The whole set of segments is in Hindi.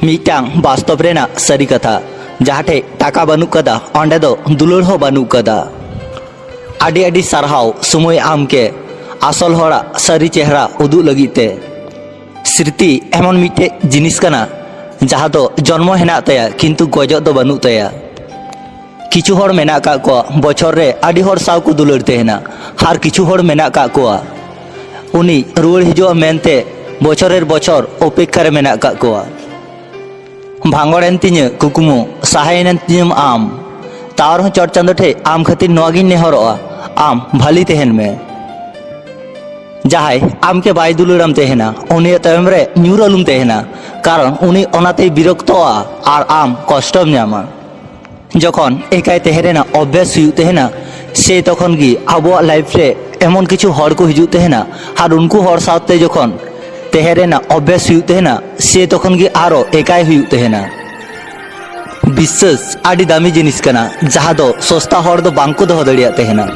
मीटांग वास्तव रेना सारी कथा जहाटे टाका बानु कदा ओंडे दो दुलुर हो बानु कदा आडी आडी सारहाव समय आमके आसल होड़ा सारी चेहरा उदु लगीते स्मृति एमन मिटे जिनिस कना जहाँ दो जन्म हेना तया किंतु गजो दो बानु तया किछु होड़ मेना का को बछर रे आडी होड़ साव को दुलुर तेहना हार किछु होड़ मेना का को उनी रुवाड़ हिजुआ मेनते बछरेर बछर अपेक्षा रे मेना का को भांगड़ेन तिᱧ कुकुमु साहायेन तिᱧ आम तार हो चट चांदो ठे आम खातिर नोगिन नेहरोआ आम भाली तेहन में जहाय आम के बाय दुलुराम तेहना उनी तायम रे ᱧᱩᱨ आलुम तेहना कारण उनी ओनाते बिरक्तोआ और आम कष्टम ᱧᱟᱢᱟ जखन एकाय तेहरेना अभ्यास हुयु तेहना से तखन गी आबो लाइफ रे एमन किछु हर को हिजु तेहना और उनको हर साथे जखन तेहरेना अभ्यास हुयु तेहना से तखन गी आरो एकाय हुयु तेहना विश्वास आडी दामी जिनिस कना जहाँ दो सस्ता हर दो बांको दो दड़िया तेहना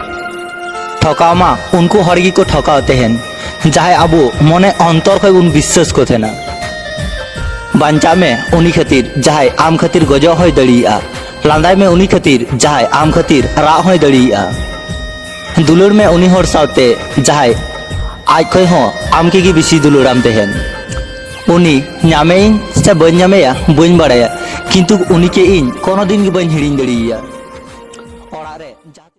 ठकामा उनको हर गी को ठकाव तेहन जहाय आबो मने अंतर खय उन विश्वास को तेहना बांचा में उनी खातिर जहाय आम खातिर गजो होय दड़िया लांदाय में उनी खातिर जहाय आम खातिर राग होय दड़िया दुलुर में उनी हर साथे जहाय आज खय हो आम के गी बेसी दुलुराम तेहन उनी ᱧᱟᱢᱮᱭᱤᱧ से बन ᱧᱟᱢᱮᱭᱟ बन बाड़ाया किंतु उनी के इन कोनो दिन गी बन हिड़िñ दड़िया।